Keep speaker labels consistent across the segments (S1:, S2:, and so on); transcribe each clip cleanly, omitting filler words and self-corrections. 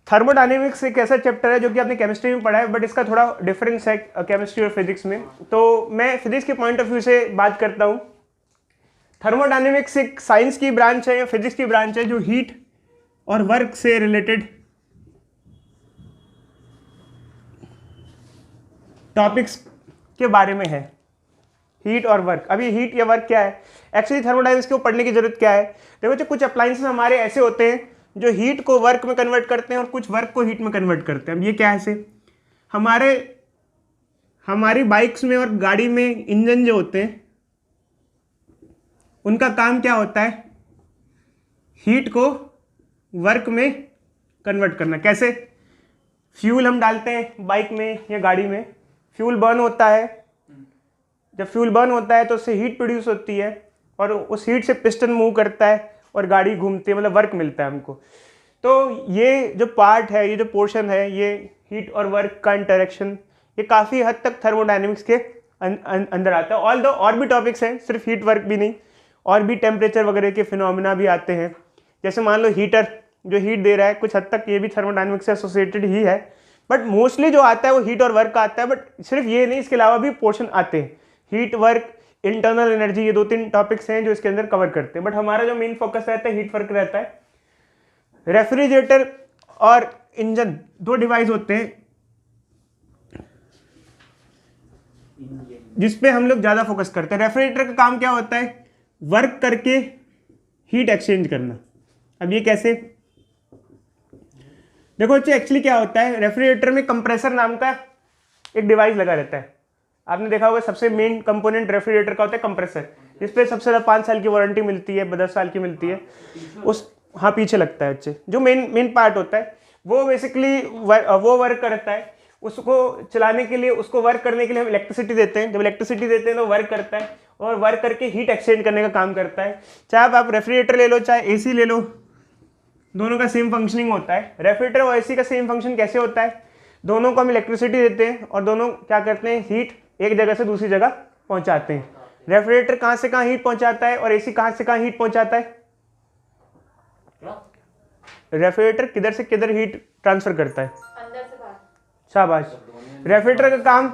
S1: Thermodynamics एक ऐसा chapter है जो कि आपने केमिस्ट्री में पढ़ा है, बट इसका थोड़ा डिफरेंस है केमिस्ट्री और फिजिक्स में। तो मैं फिजिक्स के पॉइंट ऑफ व्यू से बात करता हूँ। थर्मोडायनेमिक्स एक साइंस की ब्रांच है या फिजिक्स की ब्रांच है जो हीट और वर्क से रिलेटेड टॉपिक्स के बारे में है। हीट और वर्क, अभी हीट या वर्क क्या है एक्चुअली, थर्मोडायनेमिक्स को पढ़ने की जरूरत क्या है। देखो जो कुछ अप्लायंसेस हमारे ऐसे होते हैं जो हीट को वर्क में कन्वर्ट करते हैं और कुछ वर्क को हीट में कन्वर्ट करते हैं। अब ये क्या है, से हमारी बाइक्स में और गाड़ी में इंजन जो होते हैं उनका काम क्या होता है, हीट को वर्क में कन्वर्ट करना। कैसे, फ्यूल हम डालते हैं बाइक में या गाड़ी में, फ्यूल बर्न होता है, जब फ्यूल बर्न होता है तो उससे हीट प्रोड्यूस होती है और उस हीट से पिस्टन मूव करता है और गाड़ी घूमती है, मतलब वर्क मिलता है हमको। तो ये जो पार्ट है, ये जो पोर्शन है, ये हीट और वर्क का इंटरेक्शन, ये काफ़ी हद तक थर्मोडायनेमिक्स के अंदर आता है। ऑल दो और भी टॉपिक्स हैं, सिर्फ हीट वर्क भी नहीं, और भी टेम्परेचर वगैरह के फिनोमिना भी आते हैं। जैसे मान लो हीटर जो हीट दे रहा है, कुछ हद तक ये भी थर्मोडायनेमिक्स से एसोसिएटेड ही है, बट मोस्टली जो आता है वो हीट और वर्क का आता है। बट सिर्फ ये नहीं, इसके अलावा भी पोर्शन आते हैं, हीट वर्क, इंटरनल एनर्जी, ये 2-3 टॉपिक्स हैं जो इसके अंदर कवर करते हैं। बट हमारा जो मेन फोकस रहता है हीट वर्क रहता है। रेफ्रिजरेटर और इंजन 2 डिवाइस होते हैं जिसपे हम लोग ज़्यादा फोकस करते हैं। रेफ्रिजरेटर का काम क्या होता है, वर्क करके हीट एक्सचेंज करना। अब ये कैसे, देखो एक्चुअली क्या होता है, रेफ्रिजरेटर में कंप्रेसर नाम का एक डिवाइस लगा रहता है। आपने देखा होगा सबसे मेन कंपोनेंट रेफ्रिजरेटर का होता है कंप्रेसर, जिसपे सबसे ज़्यादा 5 साल की वारंटी मिलती है, 10 साल की मिलती है। उस हाँ पीछे लगता है अच्छे, जो मेन पार्ट होता है वो बेसिकली वो वर्क करता है। उसको चलाने के लिए, उसको वर्क करने के लिए हम इलेक्ट्रिसिटी देते हैं। जब इलेक्ट्रिसिटी देते हैं तो वर्क करता है और वर्क करके हीट एक्सचेंज करने का काम करता है। चाहे आप रेफ्रिजरेटर ले लो चाहे एसी ले लो, दोनों का सेम फंक्शनिंग होता है। रेफ्रिजरेटर और एसी का सेम फंक्शन कैसे होता है, दोनों को हम इलेक्ट्रिसिटी देते हैं और दोनों क्या करते हैं, हीट एक जगह से दूसरी जगह पहुंचाते हैं। रेफ्रिजरेटर कहाँ से कहाँ हीट पहुंचाता है और एसी कहाँ से कहाँ हीट पहुंचाता है। रेफ्रिजरेटर किधर से किधर हीट ट्रांसफर करता है,
S2: अंदर से बाहर।
S1: शाबाश। रेफ्रिजरेटर का काम,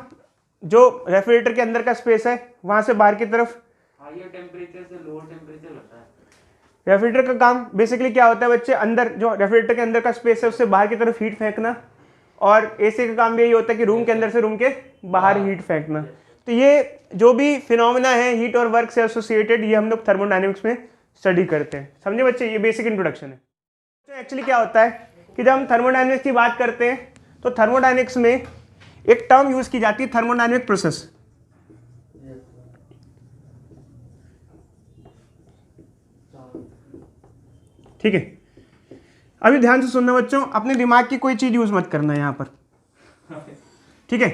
S1: जो रेफ्रिजरेटर के अंदर का स्पेस है वहां से बाहर की तरफ
S3: हायर टेम्परेचर से लोअर टेम्परेचर होता है।
S1: रेफ्रिजरेटर का काम बेसिकली क्या होता है बच्चे, अंदर जो रेफ्रिजरेटर के अंदर का स्पेस है उससे बाहर की तरफ हीट फेंकना, और एसी का काम भी यही होता है कि रूम के अंदर से रूम के बाहर हीट फेंकना। तो ये जो भी फिनोमिना है हीट और वर्क से एसोसिएटेड, ये हम लोग थर्मोडायनेमिक्स में स्टडी करते हैं। समझे बच्चे, ये बेसिक इंट्रोडक्शन है। तो एक्चुअली क्या होता है कि जब हम थर्मोडायनेमिक्स की बात करते हैं तो थर्मोडायनेमिक्स में एक टर्म यूज की जाती है, थर्मोडायनेमिक प्रोसेस। ठीक है, अभी ध्यान से सुनना बच्चों, अपने दिमाग की कोई चीज यूज मत करना यहाँ पर, ठीक है।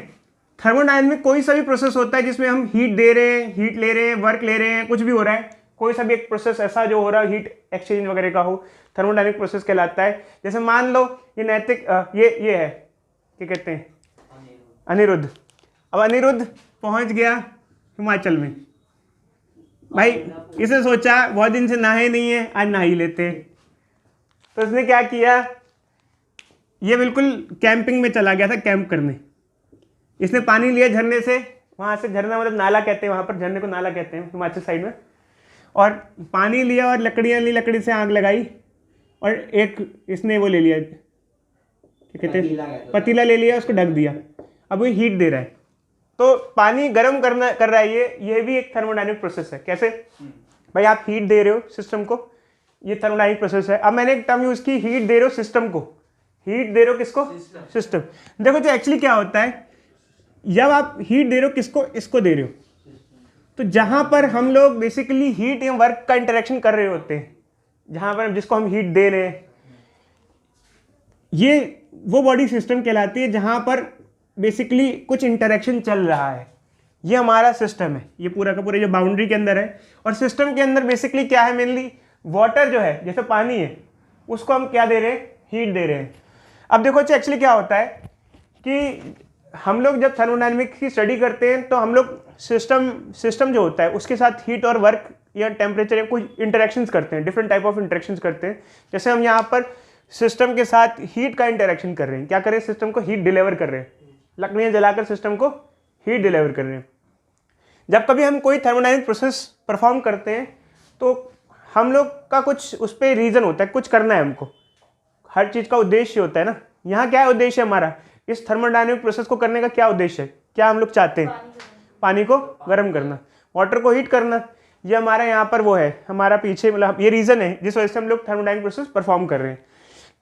S1: थर्मोडायनेमिक कोई सा भी प्रोसेस होता है जिसमें हम हीट दे रहे हैं, हीट ले रहे हैं, वर्क ले रहे हैं, कुछ भी हो रहा है, कोई सा भी एक प्रोसेस ऐसा जो हो रहा है हीट एक्सचेंज वगैरह का हो, थर्मोडायनेमिक प्रोसेस कहलाता है। जैसे मान लो ये नैतिक ये है, क्या कहते हैं, अनिरुद्ध। अब अनिरुद्ध पहुंच गया हिमाचल में, भाई इसने सोचा बहुत दिन से नहाए नहीं है, आज नहा ही लेते हैं। तो उसने क्या किया, ये बिल्कुल कैंपिंग में चला गया था, कैंप करने। इसने पानी लिया झरने से, वहाँ से, झरना मतलब नाला कहते हैं वहाँ पर, झरने को नाला कहते हैं हिमाचल साइड में। और पानी लिया और लकड़ियाँ ली, लकड़ी से आग लगाई और एक इसने वो ले लिया, क्या कहते हैं, पतीला ले लिया, उसको ढक दिया। अब वो हीट दे रहा है, तो पानी गर्म कर रहा है। ये भी एक थर्मोडायनेमिक प्रोसेस है। कैसे भाई, आप हीट दे रहे हो सिस्टम को, ये थर्मोडायनेमिक प्रोसेस है। अब मैंने एक टर्म यूज की, हीट दे रहे हो सिस्टम को, हीट दे रहे हो किसको, सिस्टम। देखो जो एक्चुअली क्या होता है, जब आप हीट दे रहे हो किसको, इसको दे रहे हो, तो जहां पर हम लोग बेसिकली हीट या वर्क का इंटरेक्शन कर रहे होते हैं, जहां पर जिसको हम हीट दे रहे हैं, ये वो बॉडी सिस्टम कहलाती है जहां पर बेसिकली कुछ इंटरेक्शन चल रहा है। ये हमारा सिस्टम है, ये पूरा का पूरा जो बाउंड्री के अंदर है। और सिस्टम के अंदर बेसिकली क्या है, मेनली वाटर जो है, जैसे पानी है, उसको हम क्या दे रहे हैं, हीट दे रहे हैं। अब देखो एक्चुअली क्या होता है कि हम लोग जब थर्मोडायनेमिक्स की स्टडी करते हैं तो हम लोग सिस्टम जो होता है उसके साथ हीट और वर्क या टेम्परेचर या कुछ इंटरेक्शंस करते हैं, डिफरेंट टाइप ऑफ इंटरेक्शंस करते हैं। जैसे हम यहाँ पर सिस्टम के साथ हीट का इंटरेक्शन कर रहे हैं। क्या कर रहे हैं? सिस्टम को हीट डिलीवर कर रहे हैं, लकड़ियाँ जलाकर सिस्टम को हीट डिलीवर कर रहे हैं। जब कभी हम कोई थर्मोडायनेमिक प्रोसेस परफॉर्म करते हैं तो हम लोग का कुछ उस पर रीज़न होता है, कुछ करना है हमको, हर चीज़ का उद्देश्य होता है ना। यहाँ क्या उद्देश्य है हमारा? इस थर्मोडायनेमिक प्रोसेस को करने का क्या उद्देश्य है? क्या हम लोग चाहते हैं? पानी को गर्म करना, वाटर को हीट करना। ये हमारा यहाँ पर वो है, हमारा पीछे मतलब ये रीज़न है जिस वजह से हम लोग थर्मोडायनेमिक प्रोसेस परफॉर्म कर रहे हैं।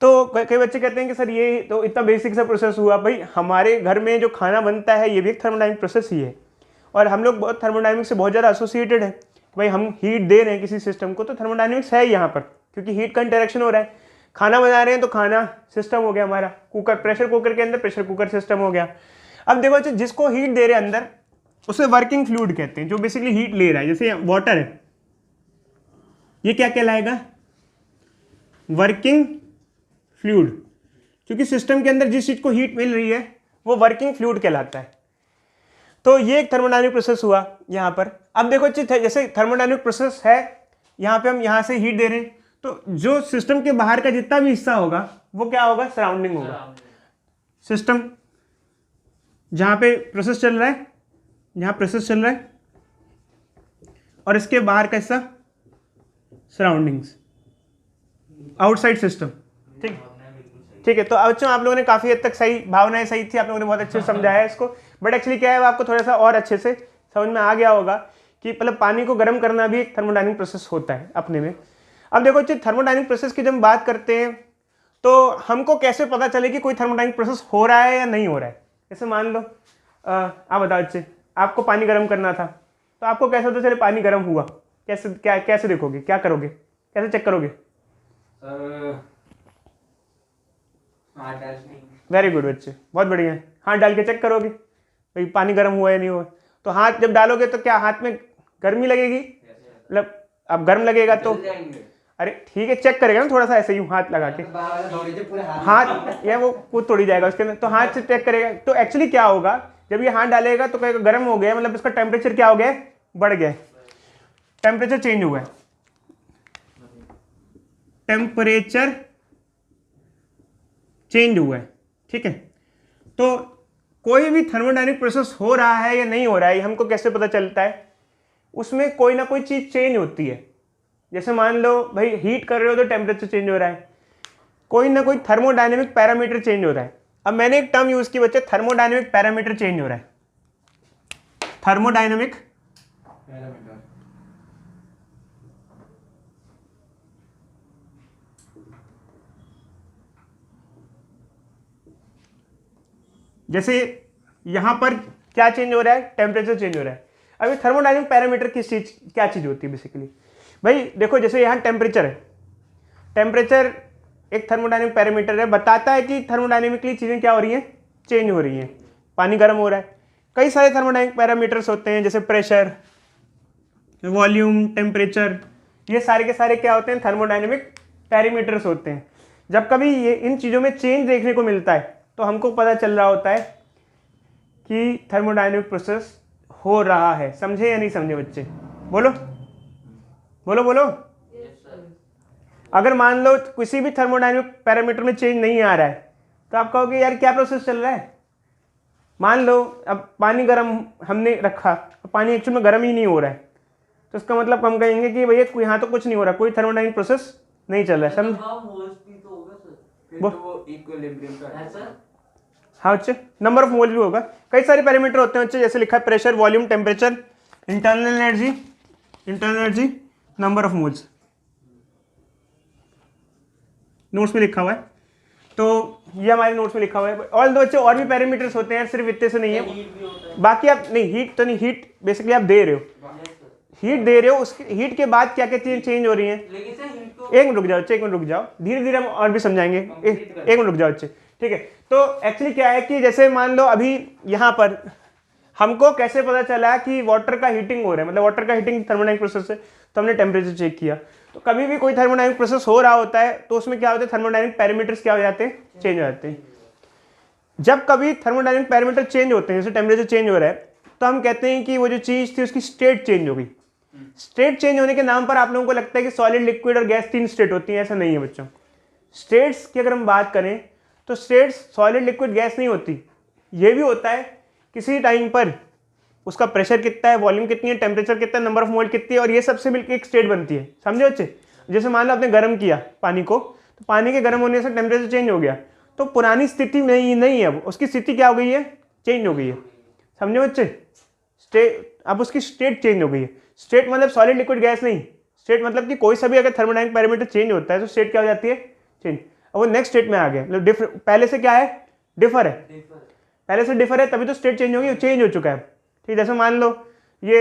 S1: तो कई बच्चे कहते हैं कि सर ये तो इतना बेसिक सा प्रोसेस हुआ। भाई हमारे घर में जो खाना बनता है ये भी एक थर्मोडायनेमिक प्रोसेस ही है, और हम लोग बहुत थर्मोडायनेमिक से बहुत ज़्यादा एसोसिएटेड है। भाई हम हीट दे रहे हैं किसी सिस्टम को तो थर्मोडायनेमिक्स है यहाँ पर, क्योंकि हीट का इंटरेक्शन हो रहा है। खाना बना रहे हैं तो खाना सिस्टम हो गया हमारा, कुकर, प्रेशर कुकर के अंदर प्रेशर कुकर सिस्टम हो गया। अब देखो अच्छा, जिसको हीट दे रहे हैं अंदर उसे वर्किंग फ्लूइड कहते हैं, जो बेसिकली हीट ले रहा है। जैसे वाटर है, ये क्या कहलाएगा? वर्किंग फ्लूइड, क्योंकि सिस्टम के अंदर जिस चीज़ को हीट मिल रही है वो वर्किंग फ्लूइड कहलाता है। तो ये एक थर्मोडायनेमिक प्रोसेस हुआ यहाँ पर। अब देखो जैसे थर्मोडायनेमिक प्रोसेस है, यहाँ पे हम यहाँ से हीट दे रहे हैं तो जो सिस्टम के बाहर का जितना भी हिस्सा होगा वो क्या होगा? सराउंडिंग होगा। सिस्टम जहाँ पे प्रोसेस चल रहा है, जहाँ प्रोसेस चल रहा है, और इसके बाहर का हिस्सा सराउंडिंग्स, आउटसाइड सिस्टम। ठीक है। तो बच्चों आप लोगों ने काफ़ी हद तक सही, भावनाएं सही थी, आप लोगों ने बहुत अच्छे से समझाया इसको। बट एक्चुअली क्या है, आपको थोड़ा सा और अच्छे से समझ में आ गया होगा कि मतलब पानी को गर्म करना भी एक थर्मोडायनेमिक प्रोसेस होता है अपने में। अब देखो थर्मोडायनेमिक प्रोसेस की जब हम बात करते हैं तो हमको कैसे पता चले कि कोई थर्मोडायनेमिक प्रोसेस हो रहा है या नहीं हो रहा है? जैसे मान लो आप बताओ बच्चे, आपको पानी गर्म करना था तो आपको कैसे पता चले पानी गर्म हुआ? कैसे कैसे देखोगे? क्या करोगे? कैसे चेक करोगे? वेरी गुड बच्चे, बहुत बढ़िया है। हाथ डाल के चेक करोगे भाई पानी गर्म हुआ या नहीं हुआ। तो हाथ जब डालोगे तो क्या हाथ में गर्मी लगेगी? मतलब अब गर्म लगेगा तो अरे ठीक है, चेक करेगा ना थोड़ा सा ऐसे यूं हाथ लगा के, हाथ या वो कूद तोड़ी जाएगा उसके अंदर, तो हाथ से चेक करेगा। तो एक्चुअली क्या होगा, जब ये हाथ डालेगा तो कहेगा गर्म हो गया, मतलब इसका टेम्परेचर क्या हो गया? बढ़ गया, टेम्परेचर चेंज हुआ है, टेम्परेचर चेंज हुआ है। ठीक है, तो कोई भी थर्मोडायनेमिक प्रोसेस हो रहा है या नहीं हो रहा है, हमको कैसे पता चलता है? उसमें कोई ना कोई चीज़ चेंज होती है। जैसे मान लो भाई हीट कर रहे हो तो टेम्परेचर चेंज हो रहा है, कोई ना कोई थर्मोडायनेमिक पैरामीटर चेंज हो रहा है। अब मैंने एक टर्म यूज़ की बच्चे, थर्मोडायनेमिक पैरामीटर चेंज हो रहा है। थर्मोडायनेमिक पैरामीटर, जैसे यहां पर क्या चेंज हो रहा है? टेम्परेचर चेंज हो रहा है। अभी थर्मोडायनेमिक पैरामीटर किस चीज, क्या चीज होती है बेसिकली? भाई देखो जैसे यहाँ टेम्परेचर है, टेम्परेचर एक थर्मोडायनेमिक पैरामीटर है, बताता है कि थर्मोडायनेमिकली चीजें क्या हो रही हैं? चेंज हो रही हैं, पानी गर्म हो रहा है। कई सारे थर्मोडायनेमिक पैरामीटर्स होते हैं, जैसे प्रेशर, वॉल्यूम, टेम्परेचर, ये सारे के सारे क्या होते हैं? थर्मोडायनेमिक पैरामीटर्स होते हैं। जब कभी ये इन चीज़ों में चेंज देखने को मिलता है तो हमको पता चल रहा होता है कि थर्मोडायनेमिक प्रोसेस हो रहा है। समझे या नहीं समझे बच्चे? बोलो बोलो बोलो। अगर मान लो किसी भी थर्मोडायनेमिक पैरामीटर में चेंज नहीं आ रहा है तो आप कहोगे यार क्या प्रोसेस चल रहा है? मान लो अब पानी गर्म हमने रखा, पानी एक्चुअल में गर्म ही नहीं हो रहा है, तो इसका मतलब हम कहेंगे कि भैया यहाँ तो कुछ नहीं हो रहा, कोई थर्मोडायनेमिक प्रोसेस नहीं चल रहा है। समझ? हाँ बच्चे, नंबर ऑफ मोल भी होगा। कई सारे पैरामीटर होते हैं बच्चे, जैसे लिखा है pressure, volume, temperature, internal energy, number of moles, notes में लिखा हुआ है। तो ये हमारे नोट्स में लिखा हुआ है। ऑल दो बच्चे और भी पैरामीटर्स होते हैं, सिर्फ इतने से नहीं है। बाकी आप नहीं, हीट तो नहीं, हीट बेसिकली आप दे रहे हो, हीट दे रहे हो, उसके हीट के बाद क्या क्या चीजें चेंज हो रही हैं? एक मिनट रुक जाओ बच्चे, एक मिनट रुक जाओ, धीरे धीरे हम और भी समझाएंगे। एक मिनट रुक जाओ बच्चे, ठीक है। तो एक्चुअली क्या है कि जैसे मान लो अभी यहाँ पर हमको कैसे पता चला कि वाटर का हीटिंग हो रहा है, मतलब वाटर का हीटिंग थर्मोडायनेमिक प्रोसेस है, तो हमने टेम्परेचर चेक किया। तो कभी भी कोई थर्मोडायनेमिक प्रोसेस हो रहा होता है तो उसमें क्या होता है? थर्मोडायनेमिक पैरामीटर्स क्या हो जाते हैं? चेंज हो जाते हैं। जब कभी थर्मोडायनेमिक पैरामीटर चेंज होते हैं, जैसे टेम्परेचर चेंज हो रहा है, तो हम कहते हैं कि वो जो चीज़ थी उसकी स्टेट चेंज हो गई। स्टेट चेंज होने के नाम पर आप लोगों को लगता है कि सॉलिड, लिक्विड और गैस 3 स्टेट होती हैं, ऐसा नहीं है बच्चों। स्टेट्स की अगर हम बात करें तो स्टेट्स सॉलिड लिक्विड गैस नहीं होती, ये भी होता है किसी टाइम पर उसका प्रेशर कितना है, वॉल्यूम कितनी है, टेम्परेचर कितना है, नंबर ऑफ मोल कितनी है, और ये सबसे मिलकर एक स्टेट बनती है। समझे बच्चे? जैसे मान लो आपने गर्म किया पानी को, तो पानी के गर्म होने से टेम्परेचर चेंज हो गया, तो पुरानी स्थिति नहीं है, अब उसकी स्थिति क्या हो गई है, चेंज हो गई है। समझे बच्चे? स्टेट, अब उसकी स्टेट चेंज हो गई है। स्टेट मतलब सॉलिड लिक्विड गैस नहीं, स्टेट मतलब कि कोई सा भी अगर थर्मोडायनामिक पैरामीटर चेंज होता है तो स्टेट क्या हो जाती है, चेंज। अब वो नेक्स्ट स्टेट में आ गया, मतलब पहले से क्या है, डिफर है, पहले से डिफर है तभी तो स्टेट चेंज होगी, चेंज हो चुका है। ठीक, जैसे मान लो ये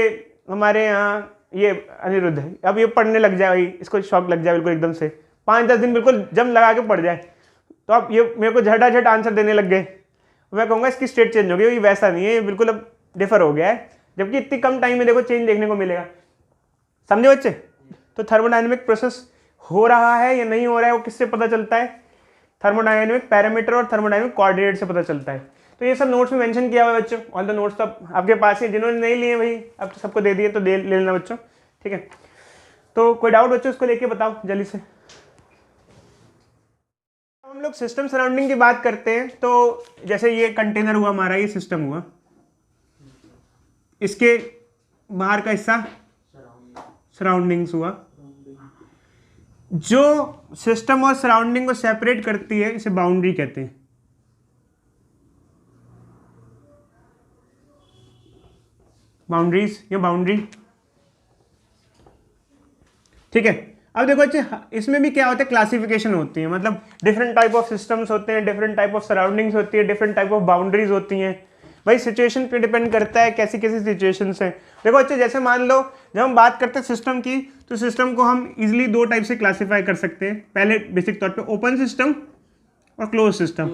S1: हमारे यहाँ ये अनिरुद्ध है, अब ये पढ़ने लग जाए, भाई इसको शौक लग जाए बिल्कुल एकदम से, 5-10 दिन बिल्कुल जम लगा के पढ़ जाए, तो अब ये मेरे को झटाझट आंसर देने लग गए, मैं कहूँगा इसकी स्टेट चेंज हो गई, ये वैसा नहीं है, ये बिल्कुल अब डिफर हो गया है, जबकि इतनी कम टाइम में देखो चेंज देखने को मिलेगा। समझे बच्चे? तो थर्मोडायनेमिक प्रोसेस हो रहा है या नहीं हो रहा है वो किससे पता चलता है, थर्मोडायनेमिक पैरामीटर और थर्मोडायनेमिक कोऑर्डिनेट से पता चलता है। तो ये सब नोट्स में मेंशन किया हुआ है बच्चों, ऑल द नोट्स तो आपके पास ही, जिन्होंने नहीं लिए भाई अब तो सबको दे दिए, तो ले लेना बच्चों। ठीक है, तो कोई डाउट बच्चों उसको लेके बताओ जल्दी से। हम लोग सिस्टम सराउंडिंग की बात करते हैं, तो जैसे ये कंटेनर हुआ हमारा, ये सिस्टम हुआ, इसके बाहर का हिस्सा सराउंडिंग्स हुआ। जो सिस्टम और सराउंडिंग को सेपरेट करती है इसे बाउंड्री कहते हैं। बाउंड्रीज या बाउंड्री। ठीक है, अब देखो अच्छे, इसमें भी क्या होता है, क्लासिफिकेशन होती है, मतलब डिफरेंट टाइप ऑफ सिस्टम्स होते हैं, डिफरेंट टाइप ऑफ सराउंडिंग्स होती है, डिफरेंट टाइप ऑफ बाउंड्रीज होती हैं। भाई सिचुएशन पे डिपेंड करता है कैसी कैसी सिचुएशंस हैं। देखो अच्छे, जैसे मान लो जब हम बात करते हैं सिस्टम की, तो सिस्टम को हम इजीली 2 टाइप से क्लासीफाई कर सकते हैं। पहले बेसिक तौर पे ओपन सिस्टम और क्लोज सिस्टम।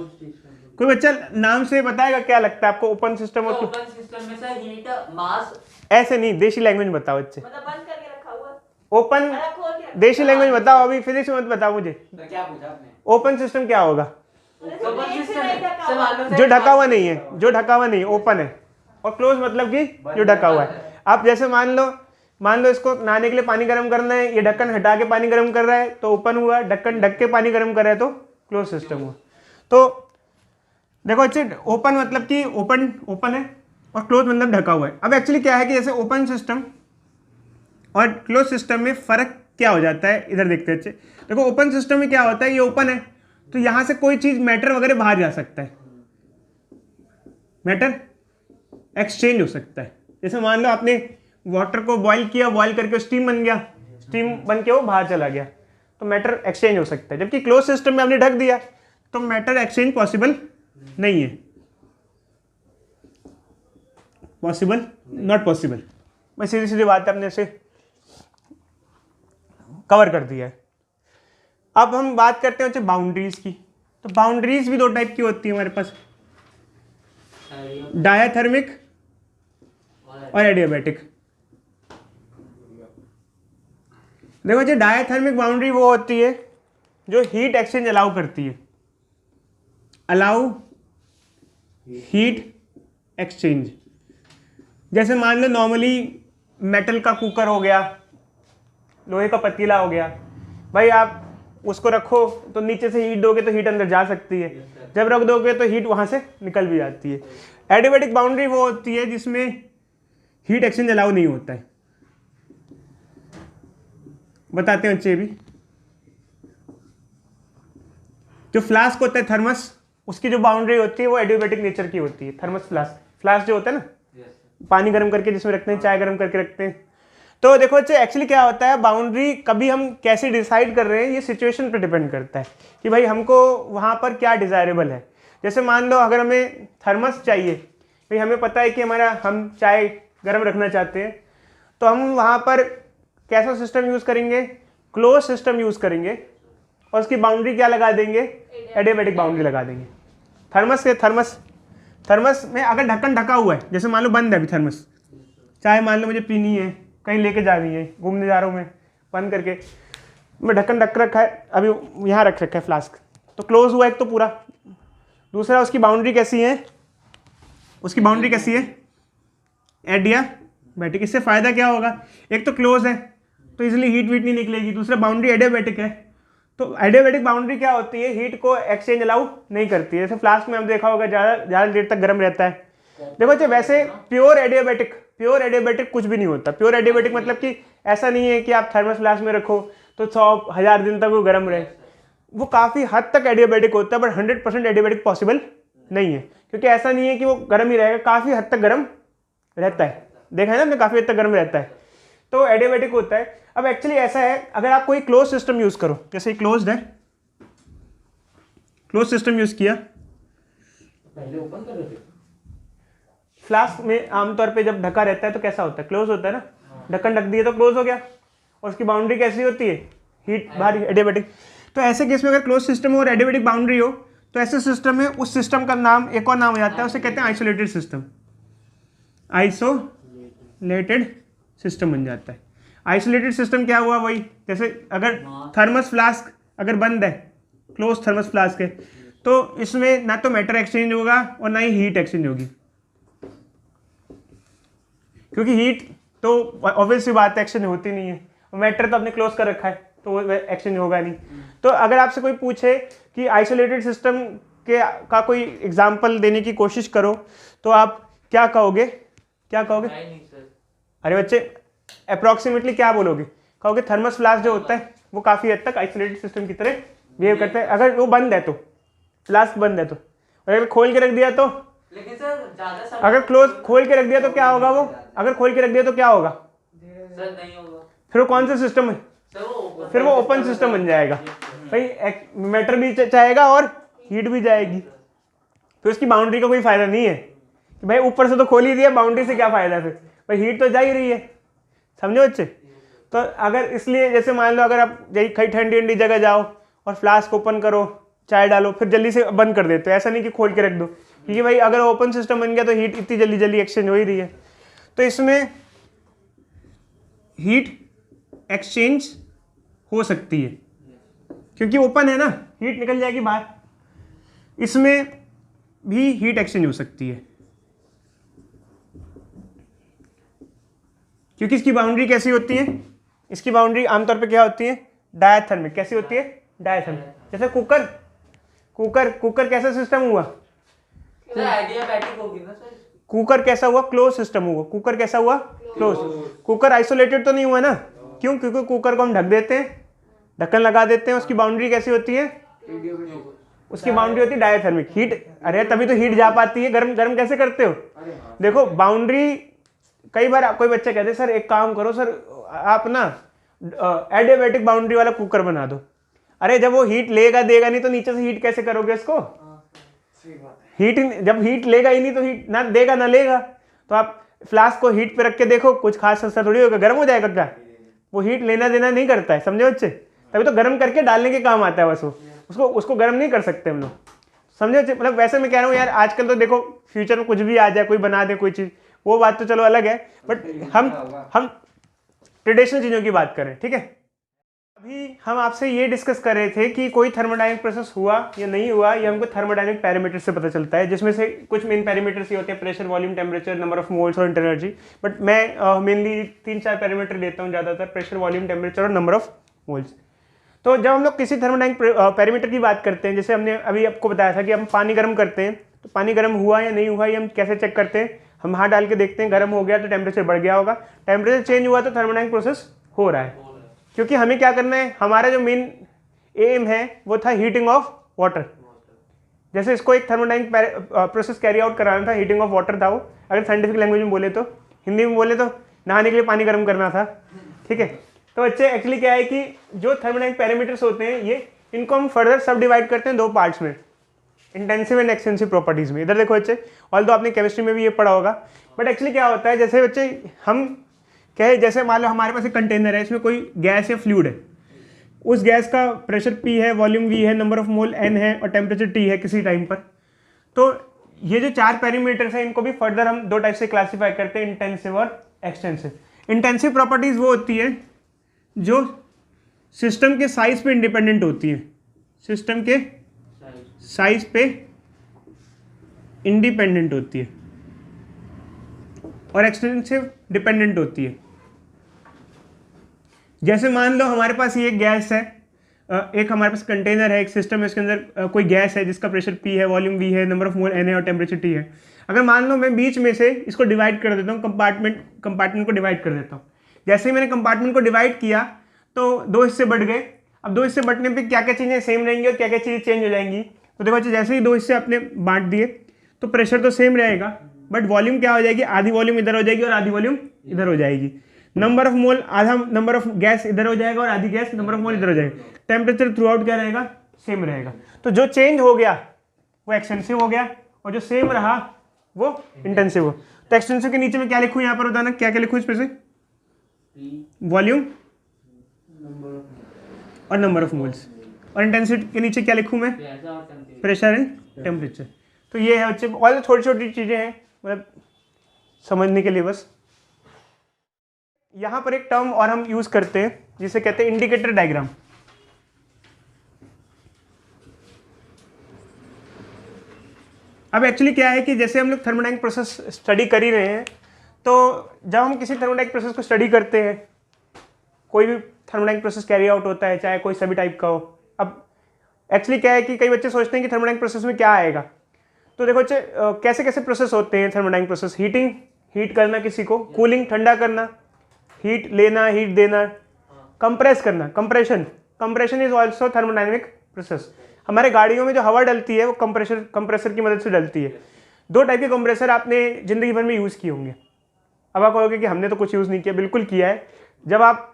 S1: कोई बच्चा नाम से बताएगा क्या लगता है आपको, ओपन सिस्टम और
S3: ओपन सिस्टम में सर हीट मास,
S1: ऐसे नहीं, देशी लैंग्वेज में बताओ बच्चे,
S2: मतलब बंद करके रखा हुआ,
S1: ओपन
S2: खोल के
S1: देशी लैंग्वेज बताओ, अभी फिजिक्स में मत बताओ मुझे।
S3: तो क्या पूछा आपने?
S1: ओपन सिस्टम क्या होगा,
S3: ओपन सिस्टम सर मान लो
S1: जो ढका हुआ नहीं है, जो ढका हुआ नहीं, ओपन है। और क्लोज मतलब कि जो ढका हुआ है। आप जैसे मान लो इसको नहाने के लिए पानी गर्म करना है, ये ढक्कन हटा के पानी गर्म कर रहा है तो ओपन हुआ, ढक्कन ढक के पानी गर्म कर रहा है तो क्लोज सिस्टम हुआ। तो देखो अच्छे, ओपन मतलब कि ओपन है और क्लोज मतलब ढका हुआ है। अब एक्चुअली क्या है कि जैसे ओपन सिस्टम और क्लोज सिस्टम में फ़र्क क्या हो जाता है, इधर देखते हैं अच्छे। देखो ओपन सिस्टम में क्या होता है, ये ओपन है तो यहाँ से कोई चीज़ मैटर वगैरह बाहर जा सकता है, मैटर एक्सचेंज हो सकता है। जैसे मान लो आपने वाटर को बॉईल किया, बॉईल करके स्टीम बन गया, स्टीम बन के वो बाहर चला गया, तो मैटर एक्सचेंज हो सकता है। जबकि क्लोज सिस्टम में आपने ढक दिया तो मैटर एक्सचेंज पॉसिबल नहीं है, पॉसिबल नॉट पॉसिबल। मैं सीधी सीधी बात आपने से कवर कर दिया है। अब हम बात करते हैं बाउंड्रीज की। तो बाउंड्रीज भी 2 टाइप की होती है हमारे पास, डायाथर्मिक और एडियाबैटिक। देखो जी, डायाथर्मिक बाउंड्री वो होती है जो हीट एक्सचेंज अलाउ करती है, अलाउ हीट एक्सचेंज। जैसे मान लो नॉर्मली मेटल का कुकर हो गया, लोहे का पतीला हो गया, भाई आप उसको रखो तो नीचे से हीट दोगे तो हीट अंदर जा सकती है, जब रख दोगे तो हीट वहाँ से निकल भी जाती है। एडियाबैटिक बाउंड्री वो होती है जिसमें हीट एक्सचेंज अलाउ नहीं होता है। बताते हैं बच्चे भी, जो फ्लास्क होता है थर्मस, उसकी जो बाउंड्री होती है वो एडियाबैटिक नेचर की होती है। थर्मस फ्लास्क जो होता है ना, पानी गर्म करके जिसमें रखते हैं, चाय गर्म करके रखते हैं। तो देखो बच्चे, एक्चुअली क्या होता है, बाउंड्री कभी हम कैसे डिसाइड कर रहे हैं ये सिचुएशन पे डिपेंड करता है कि भाई हमको वहाँ पर क्या डिज़ायरेबल है। जैसे मान लो अगर हमें थर्मस चाहिए, भाई हमें पता है कि हम चाय गर्म रखना चाहते हैं, तो हम वहाँ पर कैसा सिस्टम यूज़ करेंगे, क्लोज सिस्टम यूज़ करेंगे और उसकी बाउंड्री क्या लगा देंगे, एडियाबैटिक बाउंड्री लगा देंगे। थर्मस में अगर ढक्कन ढका हुआ है, जैसे मान लो बंद है अभी थर्मस, चाय मान लो मुझे पीनी है, कहीं लेके जा रही है, घूमने जा रहा हूँ मैं, बंद करके मैं ढक्कन ढक रखा है, अभी यहाँ रख रखा है फ्लास्क, तो क्लोज हुआ एक तो पूरा। दूसरा उसकी बाउंड्री कैसी है, उसकी बाउंड्री कैसी है, एडियाबैटिक। इससे फ़ायदा क्या होगा, एक तो क्लोज है तो इजीली हीट वीट नहीं निकलेगी, दूसरा बाउंड्री एडियाबैटिक है तो एडियाबैटिक बाउंड्री क्या होती है, हीट को एक्सचेंज अलाउ नहीं करती है। जैसे फ्लास्क में हम देखा होगा ज़्यादा देर तक गर्म रहता है। देखो अच्छा, वैसे प्योर एडियाबैटिक कुछ भी नहीं होता। प्योर एडियाबैटिक मतलब कि ऐसा नहीं है कि आप थर्मस फ्लास्क में रखो तो 100,000 दिन तक वो गर्म रहे। वो काफ़ी हद तक एडियाबैटिक होता है, बट 100% एडियाबैटिक पॉसिबल नहीं है, क्योंकि ऐसा नहीं है कि वो गर्म ही रहेगा, काफ़ी हद तक गर्म रहता है। देखा है ना हमने, काफ़ी हद तक गर्म रहता है, तो एडियाबैटिक होता है। अब एक्चुअली ऐसा है, अगर आप कोई क्लोज सिस्टम यूज़ करो, जैसे क्लोज्ड है, क्लोज सिस्टम यूज़ किया,
S3: पहले ओपन कर रहे थे।
S1: फ्लास्क में आमतौर पे जब ढका रहता है तो कैसा होता है, क्लोज होता है ना, ढक्कन ढक दिया तो क्लोज हो गया, और उसकी बाउंड्री कैसी होती है, हीट बाहर, एडियाबैटिक। तो ऐसे केस में अगर क्लोज सिस्टम हो और एडियाबैटिक बाउंड्री हो, तो ऐसे सिस्टम में उस सिस्टम का नाम, एक और नाम हो जाता है, उसे कहते हैं आइसोलेटेड सिस्टम। आइसोलेटेड सिस्टम बन जाता है। आइसोलेटेड सिस्टम क्या हुआ, वही जैसे अगर थर्मस फ्लास्क अगर बंद है, क्लोज थर्मस फ्लास्क है, तो इसमें ना तो मैटर एक्सचेंज होगा और ना ही हीट एक्सचेंज होगी, क्योंकि हीट तो ऑब्वियस सी बात है एक्सचेंज होती नहीं है, और मैटर तो आपने क्लोज कर रखा है तो वो एक्सचेंज होगा नहीं। तो अगर आपसे कोई पूछे कि आइसोलेटेड सिस्टम का कोई एग्जांपल देने की कोशिश करो, तो आप क्या कहोगे, क्या कहोगे? अरे बच्चे, अप्रॉक्सीमेटली क्या बोलोगे? कहोगे थर्मस फ्लास्क जो होता है वो काफ़ी हद तक आइसोलेटेड सिस्टम की तरह बिहेव करता है, अगर वो बंद है तो, फ्लास्क बंद है तो। और अगर खोल के रख दिया तो,
S3: लेकिन सर ज्यादा समय,
S1: अगर क्लोज खोल के रख दिया तो क्या होगा, वो अगर खोल के रख दिया तो क्या होगा?
S3: सर नहीं होगा।
S1: फिर वो कौन सा सिस्टम है? फिर वो ओपन सिस्टम बन जाएगा भाई, मैटर भी चाहेगा और हीट भी जाएगी, तो इसकी बाउंड्री का कोई फायदा नहीं है कि भाई ऊपर से तो खोल ही दिया, बाउंड्री से क्या फायदा, फिर भाई हीट तो जा ही रही है, समझो बच्चे। तो अगर इसलिए जैसे मान लो अगर आप कहीं ठंडी ठंडी जगह जाओ और फ्लास्क ओपन करो, चाय डालो, फिर जल्दी से बंद कर देते हो, ऐसा नहीं कि खोल के रख दो, क्योंकि भाई अगर ओपन सिस्टम बन गया तो हीट इतनी जल्दी जल्दी एक्सचेंज हो ही रही है। तो इसमें हीट एक्सचेंज हो सकती है, क्योंकि ओपन है ना, हीट निकल जाएगी बाहर। इसमें भी हीट एक्सचेंज हो सकती है, क्योंकि इसकी बाउंड्री कैसी होती है, इसकी बाउंड्री आमतौर पे क्या होती है, डायथर्मिक। कैसी होती है? डायथर्मिक। जैसे कुकर कैसा सिस्टम हुआ?
S3: सर एडियाबैटिक होगी ना सर।
S1: कुकर कैसा हुआ? क्लोज सिस्टम हुआ। कुकर कैसा हुआ? क्लोज। कुकर आइसोलेटेड तो नहीं हुआ ना, क्यों? क्योंकि कुकर को हम ढक देते हैं, ढक्कन लगा देते हैं, उसकी बाउंड्री कैसी होती है? उसकी बाउंड्री होती है डायथर्मिक। हीट, अरे तभी तो हीट जा पाती है, गर्म गर्म कैसे करते हो? देखो बाउंड्री, कई बार कोई बच्चे कहते हैं सर एक काम करो सर, आप ना एडियाबैटिक बाउंड्री वाला कुकर बना दो। अरे जब वो हीट लेगा देगा नहीं तो नीचे से हीट कैसे करोगे इसको? हीट, जब हीट लेगा ही नहीं तो हीट ना देगा ना लेगा। तो आप फ्लास्क को हीट पे रख के देखो, कुछ खास असर थोड़ी होगा, गर्म हो जाएगा क्या? वो हीट लेना देना नहीं करता है, समझे बच्चे? तभी तो गर्म करके डालने के काम आता है बस, वो उसको गर्म नहीं कर सकते हम लोग, समझे बच्चे? मतलब वैसे मैं कह रहा हूँ यार, आजकल तो देखो फ्यूचर में कुछ भी आ जाए, कोई बना दे कोई चीज़, वो बात तो चलो अलग है, बट हम ट्रेडिशनल चीज़ों की बात करें, ठीक है? अभी हम आपसे ये डिस्कस कर रहे थे कि कोई थर्मोडायनेमिक प्रोसेस हुआ या नहीं हुआ, ये हमको थर्मोडायनेमिक पैरामीटर से पता चलता है, जिसमें से कुछ मेन पैरामीटर्स ये होते हैं, pressure, volume, temperature, number of moles और इंटरनल एनर्जी। बट मैं मेनली 3-4 पैरामीटर लेता हूँ ज़्यादातर, प्रेशर, वॉल्यूम, टेम्परेचर और नंबर ऑफ मोल्स। तो जब हम लोग किसी थर्मोडायनेमिक पैरामीटर की बात करते हैं, जैसे हमने अभी आपको बताया था कि हम पानी गर्म करते हैं, तो पानी गर्म हुआ या नहीं हुआ ये हम कैसे चेक करते हैं? हम हाथ डाल के देखते हैं, गर्म हो गया तो टेम्परेचर बढ़ गया होगा, टेम्परेचर चेंज हुआ तो थर्मोडायनेमिक प्रोसेस हो रहा है। क्योंकि हमें क्या करना है, हमारा जो मेन एम है वो था हीटिंग ऑफ वाटर। जैसे इसको एक थर्मोडायनेमिक प्रोसेस कैरी आउट कराना था, हीटिंग ऑफ वाटर था वो, अगर साइंटिफिक लैंग्वेज में बोले तो। हिंदी में बोले तो नहाने के लिए पानी गर्म करना था, ठीक है? तो बच्चे एक्चुअली क्या है कि जो थर्मोडायनेमिक पैरामीटर्स होते हैं ये, इनको हम फर्दर सब डिवाइड करते हैं 2 पार्ट्स में, इंटेंसिव एंड एक्सटेंसिव प्रॉपर्टीज में। इधर देखो बच्चे, ऑल्दो आपने केमिस्ट्री में भी ये पढ़ा होगा, बट एक्चुअली क्या होता है, जैसे बच्चे हम कहे, जैसे मान लो हमारे पास एक कंटेनर है, इसमें कोई गैस या फ्लूइड है, उस गैस का प्रेशर P है, वॉल्यूम V है, नंबर ऑफ मोल N है और टेम्परेचर T है किसी टाइम पर। तो ये जो 4 पैरामीटर्स हैं, इनको भी फर्दर हम 2 टाइप से क्लासीफाई करते हैं, इंटेंसिव और एक्सटेंसिव। इंटेंसिव प्रॉपर्टीज वो होती है जो सिस्टम के साइज पे इंडिपेंडेंट होती है, सिस्टम के साइज पे इंडिपेंडेंट होती है, और एक्सटेंसिव डिपेंडेंट होती है। जैसे मान लो हमारे पास ये गैस है, एक हमारे पास कंटेनर है, एक सिस्टम है, उसके अंदर कोई गैस है जिसका प्रेशर P है, वॉल्यूम V है, नंबर ऑफ मोल N है और टेम्परेचर T है। अगर मान लो मैं बीच में से इसको डिवाइड कर देता हूँ, कंपार्टमेंट को डिवाइड कर देता हूँ। जैसे ही मैंने कंपार्टमेंट को डिवाइड किया तो 2 हिस्से बढ़ गए। अब 2 हिस्से बढ़ने पे क्या क्या चीज़ें सेम रहेंगी और क्या क्या चीज़ें चेंज हो जाएंगी। तो देखो जैसे ही 2 हिस्से आपने बांट दिए तो प्रेशर तो सेम रहेगा, बट वॉल्यूम क्या हो जाएगी, आधी वॉल्यूम इधर हो जाएगी और आधी वॉल्यूम इधर हो जाएगी। नंबर ऑफ मोल, आधा नंबर ऑफ गैस इधर हो जाएगा और आधी गैस नंबर ऑफ मोल इधर हो जाएगा। टेम्परेचर थ्रू आउट क्या रहेगा, सेम रहेगा। तो जो चेंज हो गया वो एक्सटेंसिव हो गया और जो सेम रहा वो इंटेंसिव हो। तो एक्सटेंसिव के नीचे में क्या लिखूँ यहाँ पर बताना, क्या क्या लिखूँ इस पे से, वॉल्यूम और नंबर ऑफ मोल्स, और इंटेंसिटी के नीचे क्या लिखूँ मैं, प्रेशर एंड टेम्परेचर। तो ये है बच्चे, और छोटी छोटी चीज़ें हैं मतलब समझने के लिए बस। यहाँ पर एक टर्म और हम यूज़ करते हैं जिसे कहते हैं इंडिकेटर डायग्राम। अब एक्चुअली क्या है कि जैसे हम लोग थर्मोडायनामिक प्रोसेस स्टडी कर ही रहे हैं, तो जब हम किसी थर्मोडायनामिक प्रोसेस को स्टडी करते हैं, कोई भी थर्मोडायनामिक प्रोसेस कैरी आउट होता है, चाहे कोई सभी टाइप का हो। अब एक्चुअली क्या है कि कई बच्चे सोचते हैं कि थर्मोडायनामिक प्रोसेस में क्या आएगा। तो देखो बच्चे, कैसे कैसे प्रोसेस होते हैं थर्मोडायनामिक प्रोसेस। हीटिंग, हीट करना किसी को, कूलिंग, ठंडा करना, हीट लेना, हीट देना, कंप्रेस करना, compression is also thermodynamic process. हमारे गाड़ियों में जो हवा डलती है वो कंप्रेसर की मदद से डलती है। 2 टाइप के कंप्रेसर आपने ज़िंदगी भर में यूज़ किए होंगे। अब आप कहोगे कि हमने तो कुछ यूज़ नहीं किया, बिल्कुल किया है। जब आप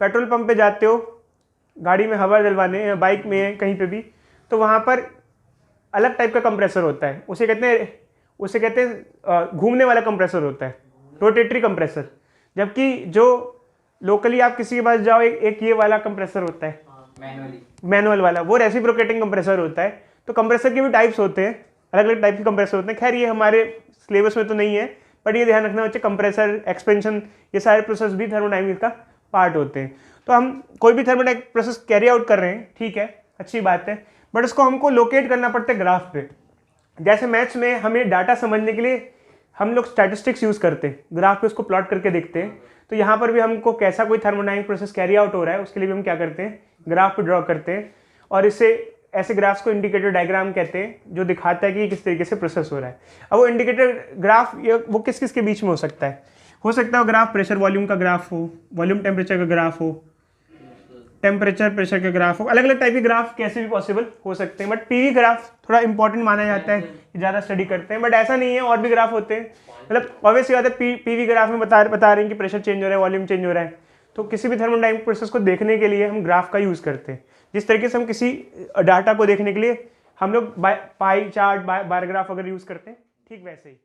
S1: पेट्रोल पंप पे जाते हो गाड़ी में हवा डलवाने या बाइक में कहीं पे भी, तो वहाँ पर अलग टाइप का कंप्रेसर होता है, उसे कहते हैं घूमने वाला कंप्रेसर होता है, रोटेटरी कंप्रेसर। जबकि जो लोकली आप किसी के पास जाओ, एक ये वाला कंप्रेसर होता है मैनुअल वाला, वो रेसिप्रोकेटिंग कंप्रेसर होता है। तो कंप्रेसर के भी टाइप्स होते हैं, अलग अलग टाइप के कंप्रेसर होते हैं। खैर ये हमारे सिलेबस में तो नहीं है, बट ये ध्यान रखना बच्चे, कंप्रेसर, एक्सपेंशन, ये सारे प्रोसेस भी थर्मोडायनामिक्स का पार्ट होते हैं। तो हम कोई भी थर्मोडायनामिक प्रोसेस कैरी आउट कर रहे हैं, ठीक है, अच्छी बात है, बट उसको हमको लोकेट करना पड़ता है ग्राफ पे। जैसे मैथ्स में हमें डाटा समझने के लिए हम लोग स्टैटिस्टिक्स यूज़ करते हैं, ग्राफ पे उसको प्लॉट करके देखते हैं। तो यहाँ पर भी हमको कैसा कोई थर्मोडायनामिक प्रोसेस कैरी आउट हो रहा है उसके लिए भी हम क्या करते हैं, ग्राफ पे ड्रॉ करते हैं। और इससे ऐसे ग्राफ्स को इंडिकेटर डायग्राम कहते हैं, जो दिखाता है कि किस तरीके से प्रोसेस हो रहा है। अब वो इंडिकेटर ग्राफ वो किस किस के बीच में हो सकता है वो ग्राफ प्रेशर वॉल्यूम का ग्राफ हो, वॉल्यूम टेम्परेचर का ग्राफ हो, टेम्परेचर प्रेशर का ग्राफ हो, अलग अलग टाइप के ग्राफ कैसे भी पॉसिबल हो सकते हैं। बट पीवी ग्राफ थोड़ा इंपॉर्टेंट माना जाता है, ज़्यादा स्टडी करते हैं, बट ऐसा नहीं है, और भी ग्राफ होते हैं। मतलब ऑब्वियसली बात है, पीवी ग्राफ में बता रहे हैं कि प्रेशर चेंज हो रहा है, वॉल्यूम चेंज हो रहा है। तो किसी भी थर्मोडायनामिक प्रोसेस को देखने के लिए हम ग्राफ का यूज़ करते हैं। जिस तरीके से हम किसी डाटा को देखने के लिए हम लोग पाई चार्ट, बार ग्राफ अगर यूज़ करते हैं, ठीक वैसे ही।